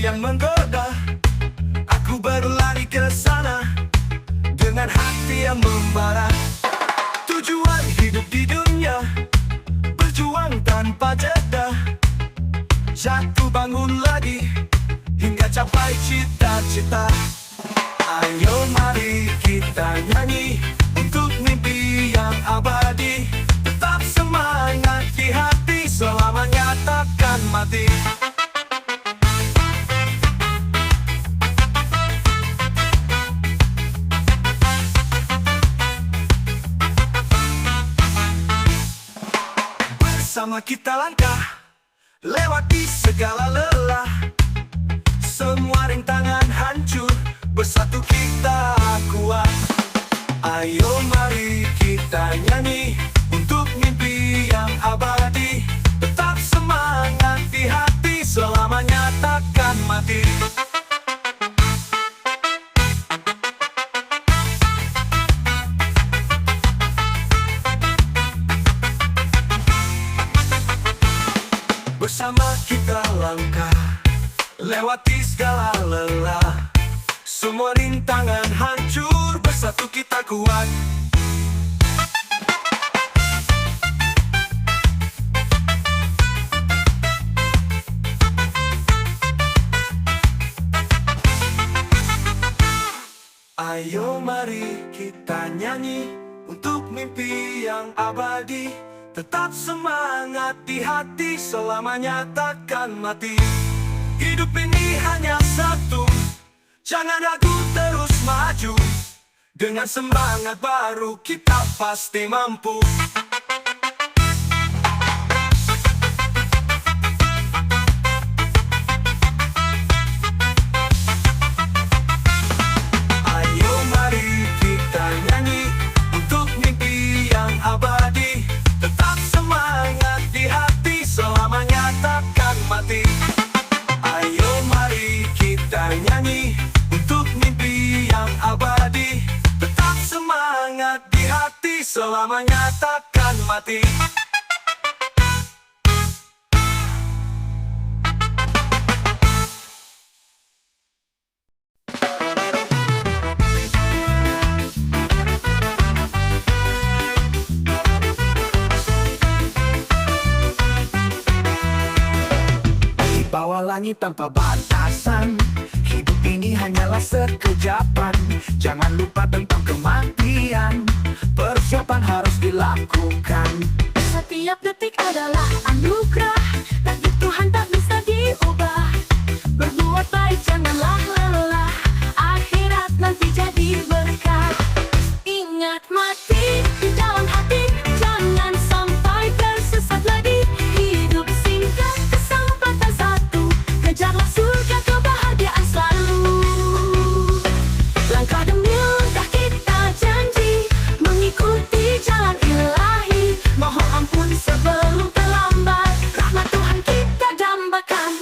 yang menggoda. Aku berlari ke sana dengan hati yang membara. Tujuan hidup di dunia, berjuang tanpa jeda. Jatuh bangun lagi hingga capai cita-cita. Ayo mari kita nyanyi untuk mimpi yang abadi. Tetap semangat di hati, selamanya takkan mati. Bersama kita langkah, lewati segala lelah. Semua rintangan hancur, bersatu kita kuat. Ayo mari kita nyanyi untuk mimpi yang abadi. Tetap semangat di hati, selamanya takkan mati. Bersama kita langkah, lewati segala lelah. Semua rintangan hancur, bersatu kita kuat. Ayo mari kita nyanyi untuk mimpi yang abadi. Tetap semangat di hati, selamanya takkan mati. Hidup ini hanya satu, jangan ragu, terus maju. Dengan semangat baru kita pasti mampu. Ayo mari kita nyanyi untuk mimpi yang abadi. Tetap semangat di hati, selamanya takkan mati. Ayo mari kita nyanyi untuk mimpi yang abadi. Tetap semangat di hati, selamanya takkan mati. Di bawah langit tanpa batasan, hidup ini hanyalah sekejapan. Jangan lupa tentang kematian, persiapan harus dilakukan. Setiap detik adalah anugerah, takdir Tuhan tak bisa diubah. Berbuat baik janganlah lelah, akhirat nanti jadi berkah. Ingat mati di dalam hati, jangan sampai tersesat lagi. Hidup singkat, kesempatan satu, kejarlah surga kebahagiaan selalu. Langkah demi langkah kita janji mengikuti jalan ilahi. Mohon ampun sebelum terlambat, rahmat Tuhan kita dambakan.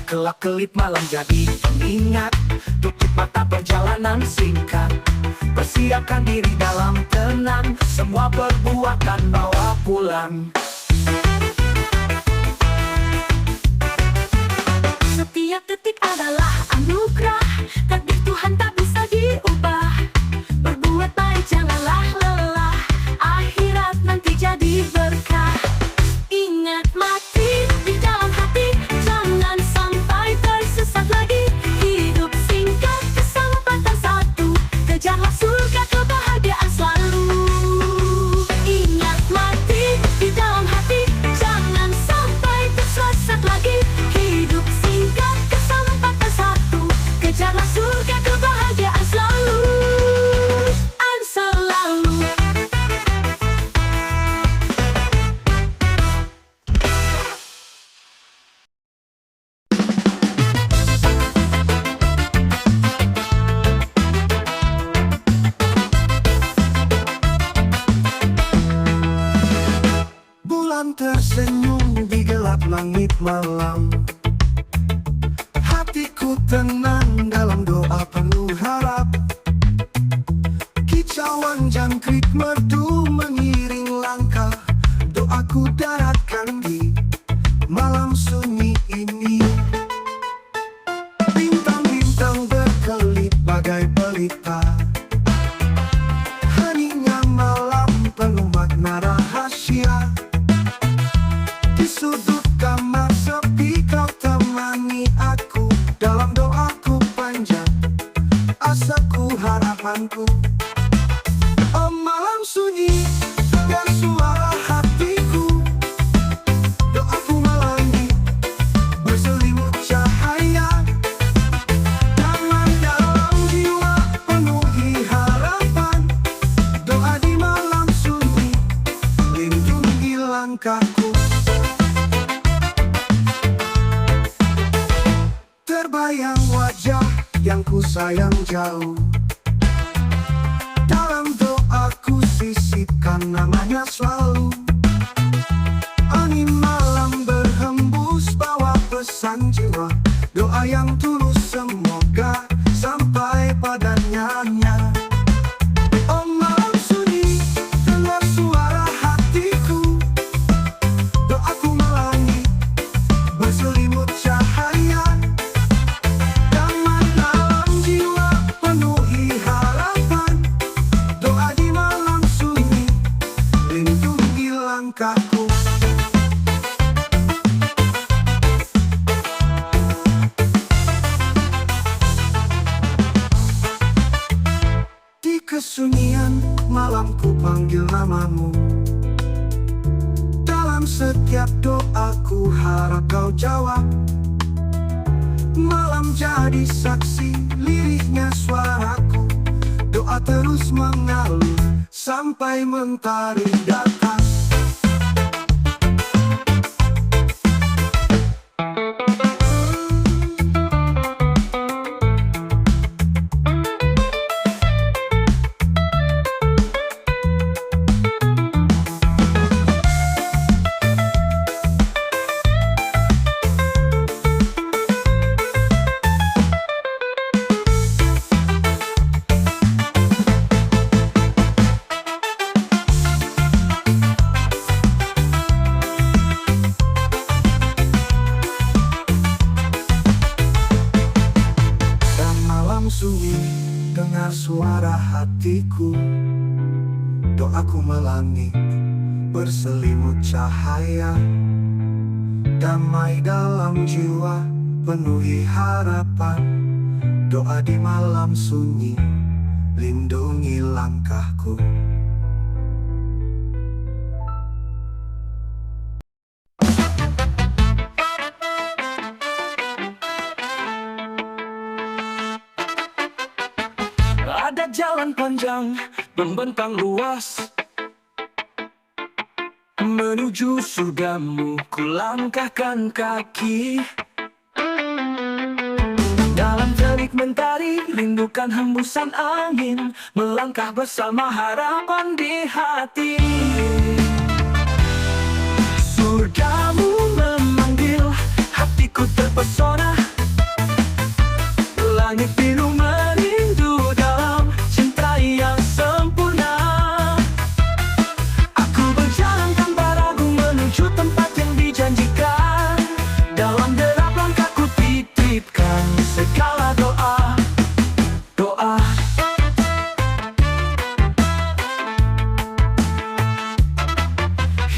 Kelap-kelip malam jadi pengingat, tutup mata perjalanan singkat. Persiapkan diri dalam tenang, semua perbuatan bawa pulang. Setiap detik adalah anugerah, takdir Tuhan tak bisa diubah. Berbuat baik janganlah lelah, akhirat nanti jadi berkah. Ingat mati di dalam hati, jangan sampai tersesat lagi. Hidup singkat, kesempatan satu, kejarlah surga kebahagiaan selalu. Ingat mati di dalam hati, jangan sampai tersesat lagi. Hidup singkat, kesempatan satu, kejarlah surga kebahagiaan selalu. Selalu. Bulan tersenyum di gelap langit malam. Hatiku tenang dalam doa penuh harap. Kicauan jangkrik merdu mengiring langkah. Doa aku daratkan di malam sunyi ini. Bintang-bintang berkelip bagai pelita, heningnya malam penuh makna rahasia. Di sudut kamar sepi kau temani aku, dalam doaku panjang, asaku harapanku. Oh malam sunyi, dengar suara hatiku, doaku melangit, berselimut cahaya. Damai dalam jiwa, penuhi harapan. Doa di malam sunyi, lindungi langkahku. Terbayang wajah yang ku sayang jauh, dalam doaku sisipkan namanya selalu. Angin malam berhembus bawa pesan jiwa, doa yang tulus semoga sampai padanya. Oh malam sunyi, dengar suara hatiku, doaku melangit, berselimut cahaya. Damai dalam jiwa, penuhi harapan. Doa di malam sunyi, lindungi langkahku. Di kesunyian malam ku panggil namamu, dalam setiap doaku harap kau jawab. Malam jadi saksi lirihnya suaraku, doa terus mengalir sampai mentari datang. Sunyi, dengar suara hatiku, doaku melangit, berselimut cahaya. Damai dalam jiwa, penuhi harapan. Doa di malam sunyi, lindungi langkahku. Ada jalan panjang membentang luas, menuju surgamu ku langkahkan kaki. Dalam terik mentari, rindukan hembusan angin, melangkah bersama harapan di hati. Surgamu memanggil, hatiku terpesona. Langit biru merindu dalam cinta yang sempurna. Aku berjalan tanpa ragu menuju tempat yang dijanjikan. Dalam derap langkahku titipkan segala doa.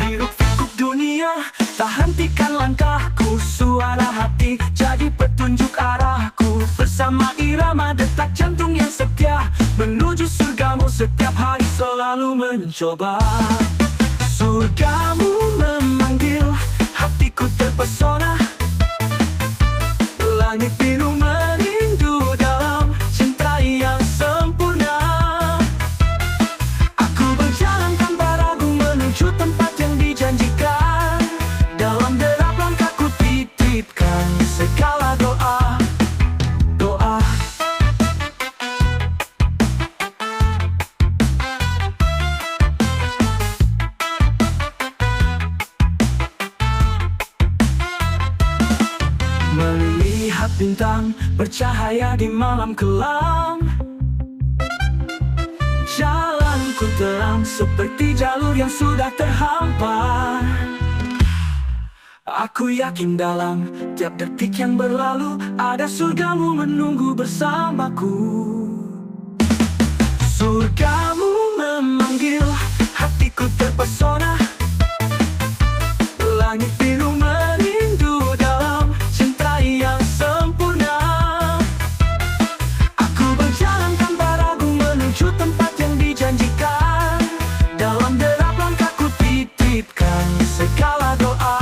Hiruk pikuk dunia, tak hentikan langkahku. Suara hati jadi petunjuk arahku. Bersama irama detak jantung yang setia, menuju surgamu setiap hari selalu mencoba. Surgamu memanggil, hatiku terpesona. Langit biru merindu dalam cinta yang sempurna. Aku berjalan tanpa ragu menuju tempat yang dijanjikan. Dalam derap langkahku titipkan segala doa. Melihat bintang bercahaya di malam kelam, jalan hatiku terang seperti jalur yang sudah terhampar. Aku yakin dalam tiap detik yang berlalu ada surgamu menunggu bersamaku. Surgamu memanggil, hatiku terpesona. Langit biru merindu dalam cinta yang sempurna. Aku berjalan tanpa ragu menuju tempat yang dijanjikan. Dalam derap langkahku titipkan segala doa.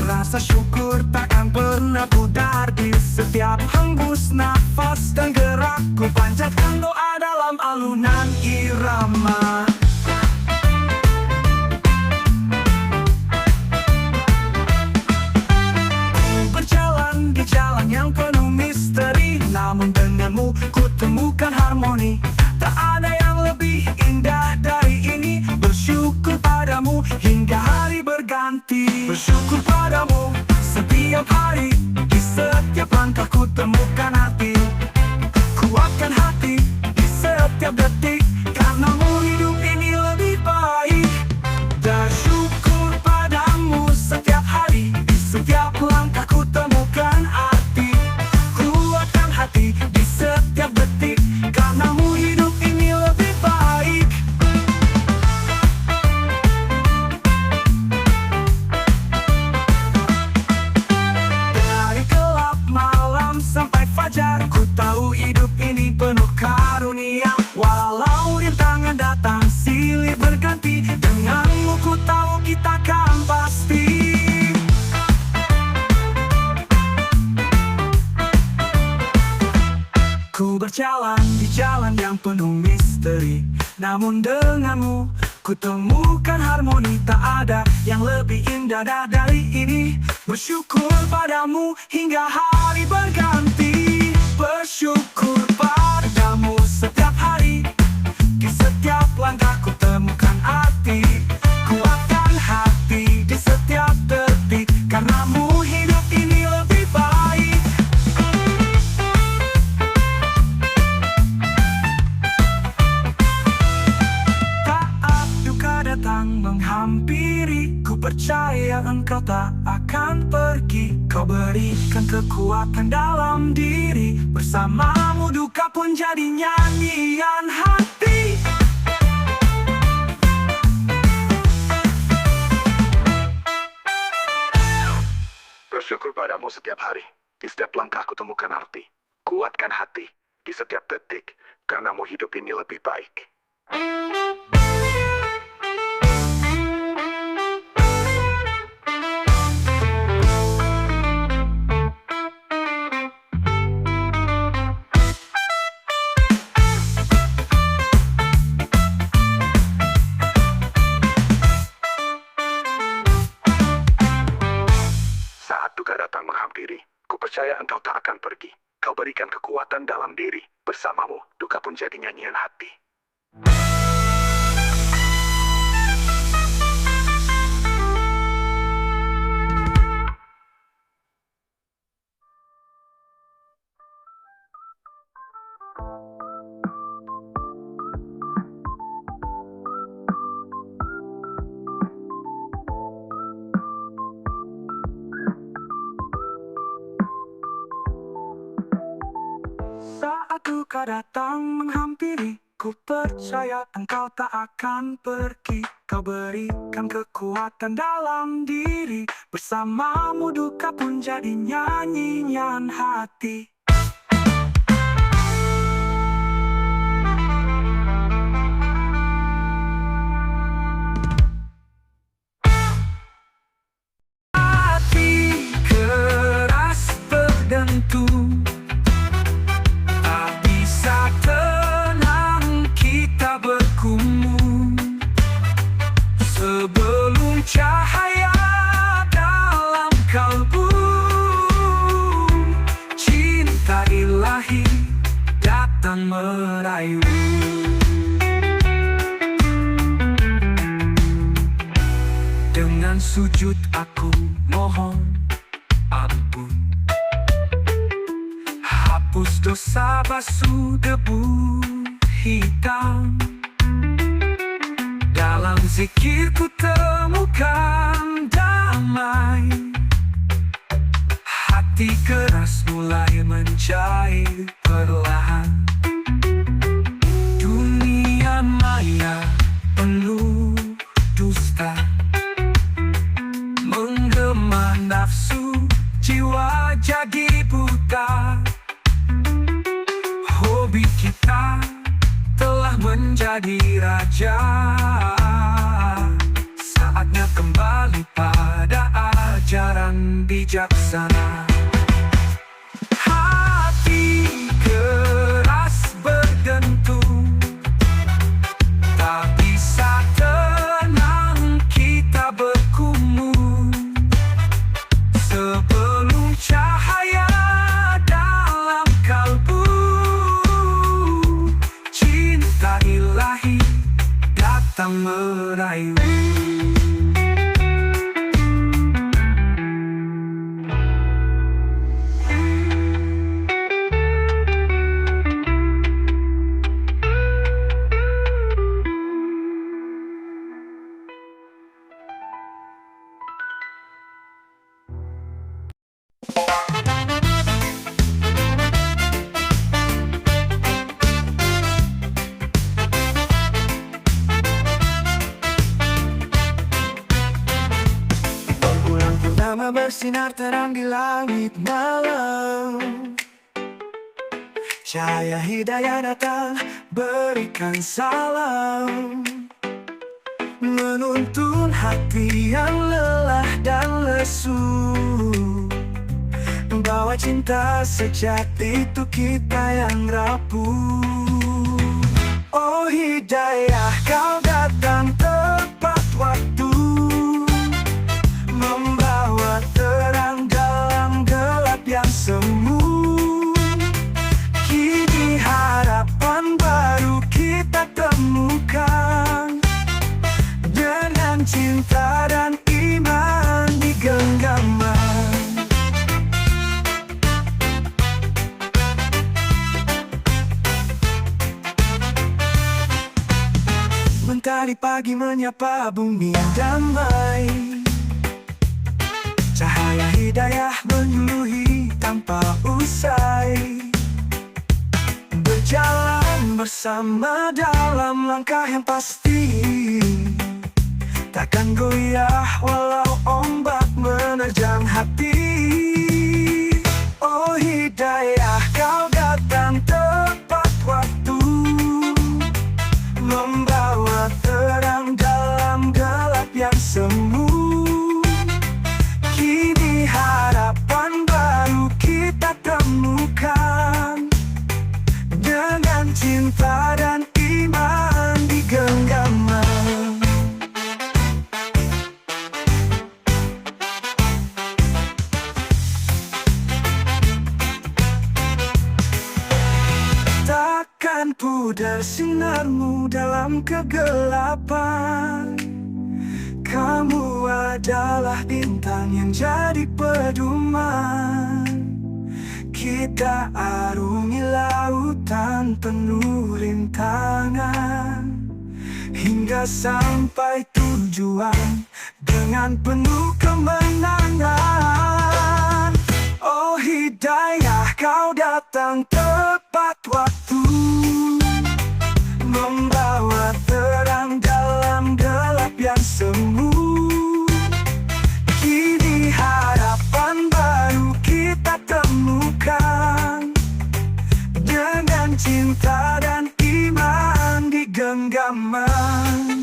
Rasa syukur takkan pernah pudar di setiap hembus nafas dan gerakku panjatkan doa dalam alunan irama. Berjalan di jalan yang penuh misteri, namun denganmu ku temukan harmoni. Tak ada yang lebih indah dari ini. Bersyukur padamu hingga hari berganti. Bersyukur padamu setiap hari. Di setiap langkahku temukan arti. Kuatkan hati di setiap detik, karenamu hidup ini lebih baik. Bersyukur padamu setiap hari. Di setiap langkahku temukan arti. Kuatkan hati di setiap detik, karenamu hidup ini lebih baik. Dari gelap malam sampai fajar, ku tahu hidup ini penuh karunia. Walau rintangan datang silih berganti, denganmu ku tahu kita kan pasti. Ku berjalan di jalan yang penuh misteri, namun denganmu ku temukan harmoni. Tak ada yang lebih indah dari ini. Bersyukur padamu hingga hari berganti. Bersyukur padamu setiap hari. Di setiap langkah ku temukan arti. Kuatkan hati di setiap detik, karenamu hidup ini lebih baik. Saat duka datang menghampiri, ku percaya engkau tak akan pergi. Kau berikan kekuatan dalam diri. Bersamamu duka pun jadi nyanyian hati. Bersyukur padamu setiap hari. Di setiap langkah ku temukan arti. Kuatkan hati di setiap detik, karenamu hidup ini lebih baik. Saat duka datang menghampiri, ku percaya engkau tak akan pergi. Kau berikan kekuatan dalam diri. Bersamamu, duka pun jadi nyanyian hati. Saat duka datang menghampiri, ku percaya engkau tak akan pergi. Kau berikan kekuatan dalam diri. Bersamamu duka pun jadi nyanyian hati. cahaya dalam kalbu. Cinta ilahi datang merayu. Dengan sujud aku mohon ampun, hapus dosa basuh debu hitam. Dalam zikirku temukan damai, hati keras mulai mencair perlahan. Dunia maya penuh dusta, menggema nafsu, jiwa jadi buta. Hobi kita telah menjadi raja, saatnya kembali pada ajaran bijaksana. Hati keras berdentum, tak bisa tenang kita bergumul. Sebelum cahaya dalam kalbu, cinta ilahi datang merayu. Bulan purnama bersinar terang di langit malam, cahaya hidayah datang berikan salam, menuntun hati yang lelah dan lesu. Bawa cinta sejati itu kita yang rapuh. Oh hidayah, kau datang tepat waktu, membawa terang dalam gelap yang semu. Kini harapan baru kita temukan, dengan cinta dan iman di genggaman. Mentari pagi menyapa bumi damai, cahaya hidayah menyuluhi tanpa usai. Berjalan bersama dalam langkah yang pasti, takkan goyah walau ombak menerjang hati. Oh hidayah, kau datang tepat waktu, membawa terang dalam gelap yang semu. Kini harapan baru kita temukan, dengan cinta dan iman di genggaman. Takkan pudar sinarmu dalam kegelapan, kamu adalah bintang yang jadi pedoman. Kita arungi lautan penuh rintangan, hingga sampai tujuan dengan penuh kemenangan. Oh hidayah, kau datang tepat waktu, membawa terang dalam gelap yang semu. Kini harapan baru kita temukan, dengan cinta dan iman di genggaman.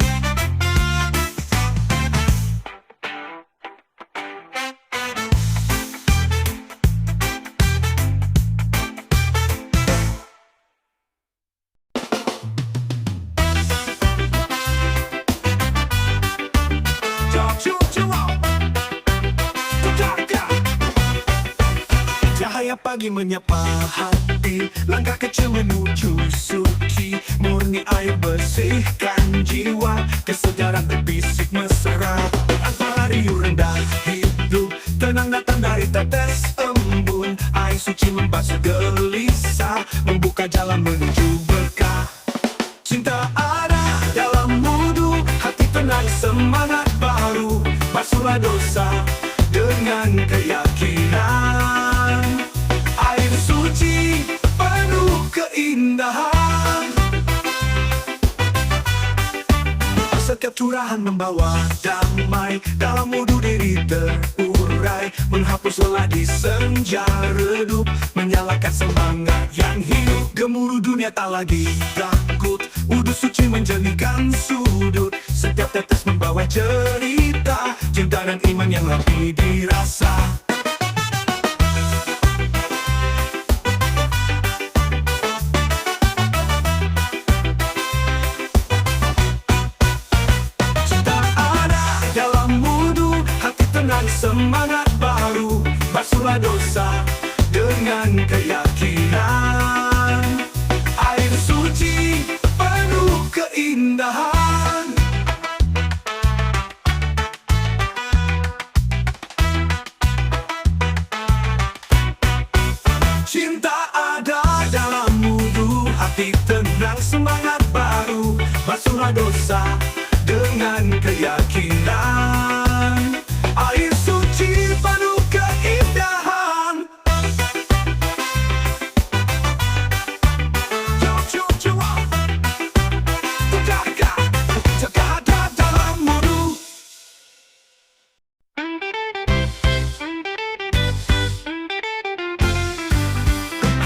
pagi menyapa hati, langkah kecil menuju suci, murni air bersihkan jiwa, kesedaran terbisik mesra. Antara riuh rendah hidup, tenang datang dari tetes embun, air suci membasuh gelisah, membuka jalan menuju berkah. Cinta ada dalam wudhu, hati tenang semangat baru, basuhlah dosa dengan keyakinan. Air suci penuh keindahan, setiap curahan membawa damai, dalam wudhu diri terurai, menghapus lelah di senja redup, menyalakan semangat yang hidup. Gemuruh dunia tak lagi takut, wudhu suci menjernihkan sudut, setiap tetes membawa cerita, cinta dan iman yang lebih dirasa. Cinta ada dalam wudhu, hati tenang semangat baru, basuhlah dosa dengan keyakinan. Air suci penuh keindahan. Cinta ada dalam wudhu, hati tenang semangat baru, basuhlah dosa dengan keyakinan. Air suci penuh keindahan. Jaga dalam wudhu.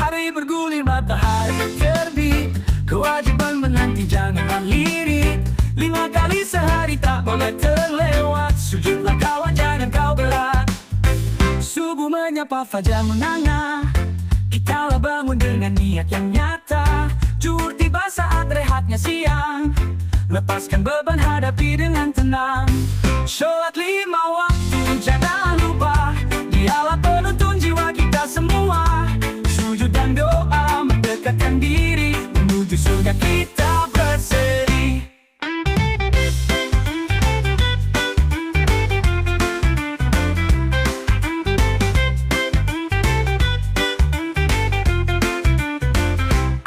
Hari bergulir, matahari terbit, kewajiban menanti janganlah lirik. 5 kali sehari tak boleh terlewat, sujudlah kawan jangan kau berat. Subuh menyapa fajar menganga, kitalah bangun dengan niat yang nyata. Zuhur tiba saat rehatnya siang, lepaskan beban hadapi dengan tenang. Sholat 5 waktu jangan lupa, dialah penuntun jiwa kita semua. Sujud dan doa mendekatkan diri, menuju surga kita berseri.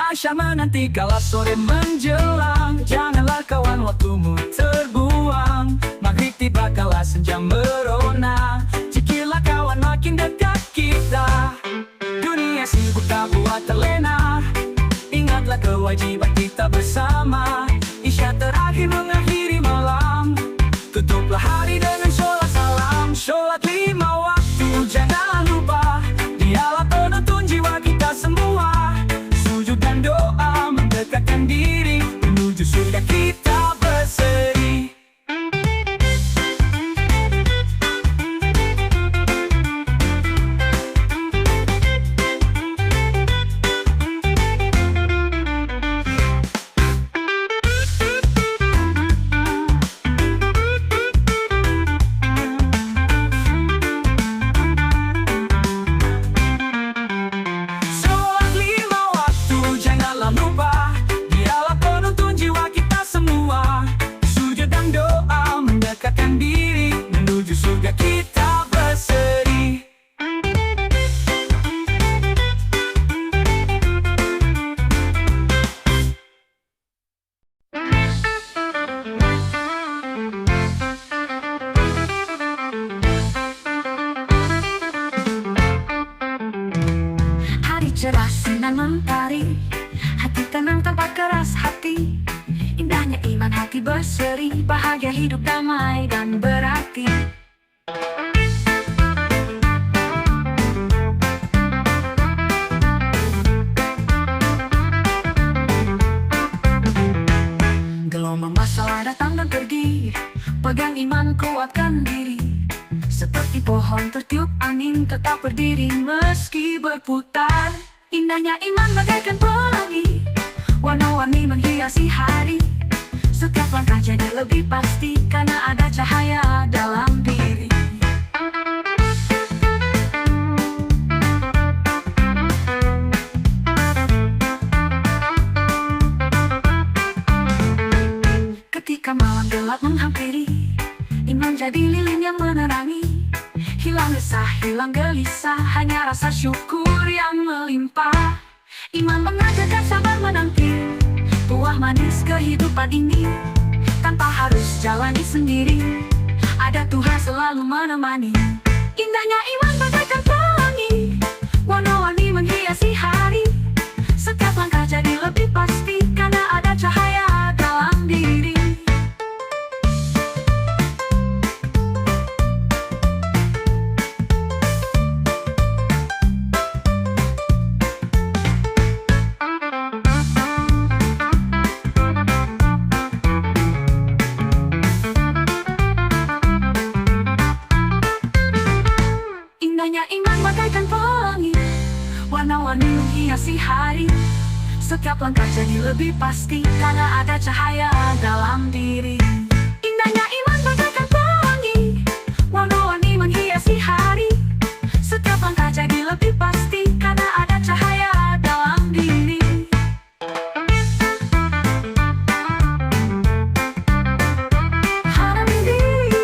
Aisyah menanti kala sore menjelang, janganlah kawan waktumu terbuang. Maghrib tiba kala senja merona, cikirlah kawan makin dekat kita. Dunia sibuk tak buat terlena, ingatlah kewajiban kita bersama. Isya terakhir mengakhiri malam, tutuplah hari dengan sholat salam. Sholat 5 waktu jangan lupa, dialah penuntun jiwa kita semua. Sujud dan doa mendekatkan diri, menuju surga kita berseri. Sholat 5 waktu janganlah lupa, dialah penuntun jiwa kita semua. Sujud dan doa mendekatkan diri, menuju surga kita berseri. Hari cerah sinar mentari, hati tenang tanpa keras hati. Indahnya iman hati berseri, bahagia hidup damai dan berarti. Gelombang masalah datang dan pergi, pegang iman kuatkan diri. Seperti pohon tertiup angin tetap berdiri meski berputar. Indahnya iman bagaikan pelangi, warna-warni menghiasi hari. Setiap langkah jadi lebih pasti karena ada cahaya dalam diri. menjadi lilin yang menerangi. Hilang resah, hilang gelisah, hanya rasa syukur yang melimpah. Iman mengajarkan sabar menanti buah manis kehidupan ini. Tanpa harus jalani sendiri, ada Tuhan selalu menemani. Indahnya iman bagaikan pelangi, warna-warni menghiasi hari. Setiap langkah jadi lebih pasti, karena ada cahaya dalam diri. Indahnya iman bagaikan pelangi, warna-warni menghiasi hari. Setiap langkah jadi lebih pasti, karena ada cahaya dalam diri. Indahnya iman bagaikan pelangi, warna-warni menghiasi hari. Setiap langkah jadi lebih pasti, karena ada cahaya dalam diri. Harap diri.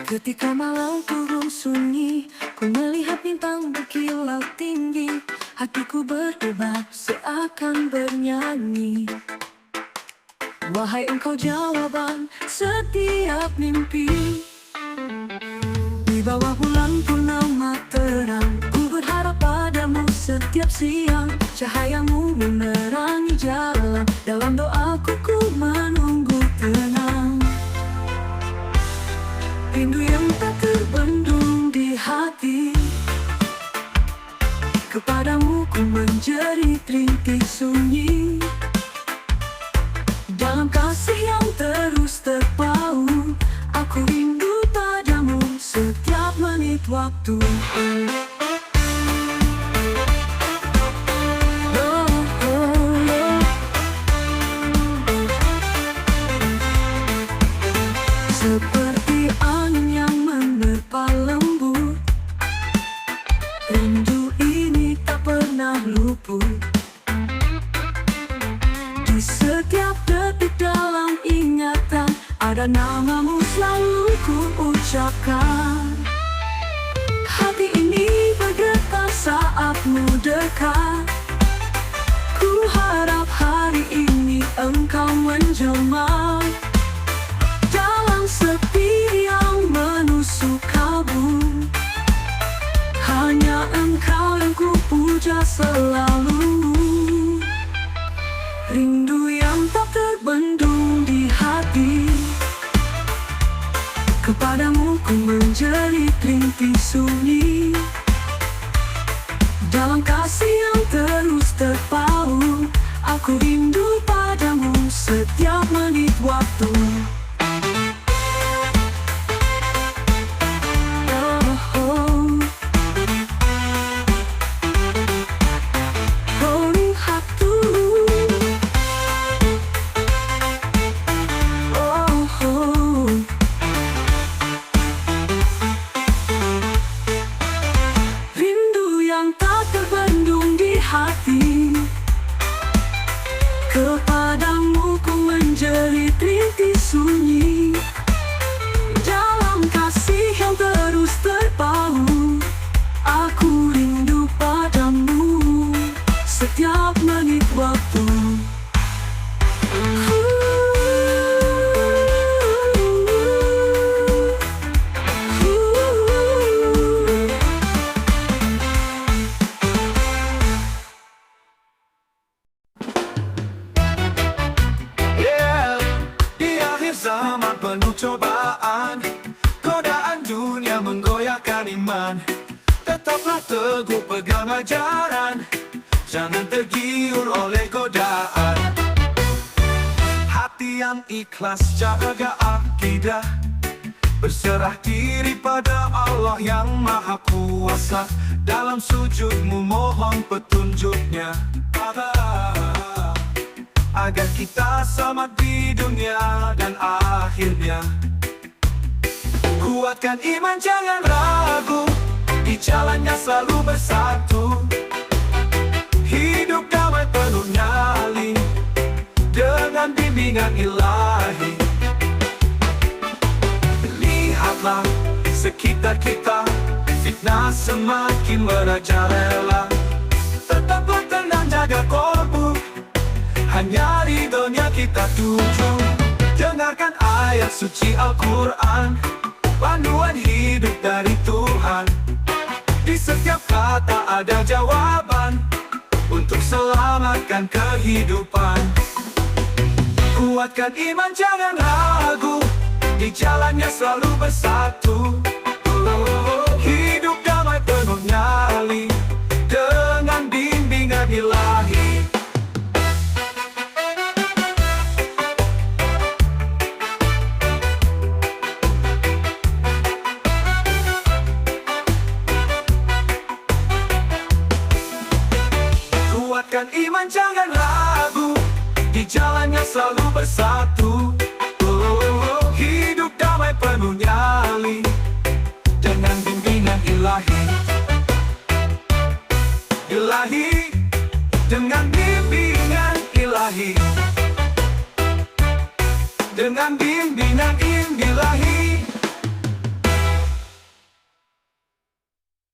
Ketika malam turun sunyi, ku melihat bintang berkilau tinggi. Hatiku berdebar seakan bernyanyi. Wahai engkau jawaban setiap mimpi. Di bawah bulan purnama terang, ku berharap padamu setiap siang. Cahayamu menerangi jalan, dalam doaku ku menunggu tenang. Rindu yang tak terbendung di hati, kepadamu ku menjerit rintih sunyi. Dalam kasih yang terus terpaut, aku rindu padamu setiap menit waktu. Seperti angin yang menerpa lembut, rindu ini tak pernah luput. Di setiap detik dalam ingatan, ada namamu selalu ku ucapkan. Hati ini bergetar saatmu dekat. Ku harap hari ini engkau menjelma dalam sepi yang menusuk kalbu. Hanya engkau yang ku puja selalu. Rindu yang tak terbendung di hati, kepadamu ku menjerit rintih sunyi. Dalam kasih yang terus terpaut, aku rindu padamu setiap menit waktu. Kepadamu ku menjerit rintih sunyi. Dalam kasih yang terus terpaut, aku rindu padamu setiap menit waktu. Zaman penuh cobaan, godaan dunia menggoyahkan iman. Tetaplah teguh pegang ajaran, jangan tergiur oleh godaan. Hati yang ikhlas jaga akidah, berserah diri pada Allah yang Maha Kuasa. Dalam sujudmu mohon petunjuknya, agar kita selamat di dunia dan akhirnya. Kuatkan iman jangan ragu, di jalannya selalu bersatu. Hidup damai penuh nyali, dengan bimbingan ilahi. Lihatlah sekitar kita, fitnah semakin merajalela. Tetaplah tenang, jaga kolbu, hanya ridhonya kita tuju. Dengarkan ayat suci Al-Quran, panduan hidup dari Tuhan. Di setiap kata ada jawaban, untuk selamatkan kehidupan. Kuatkan iman jangan ragu, di jalannya selalu bersatu. Hidup damai penuh nyali, dengan bimbingan ilahi. Kuatkan iman jangan ragu, di jalannya selalu bersatu. Hidup damai penuh nyali, dengan bimbingan ilahi. Ilahi, dengan bimbingan ilahi. Dengan bimbingan ilahi.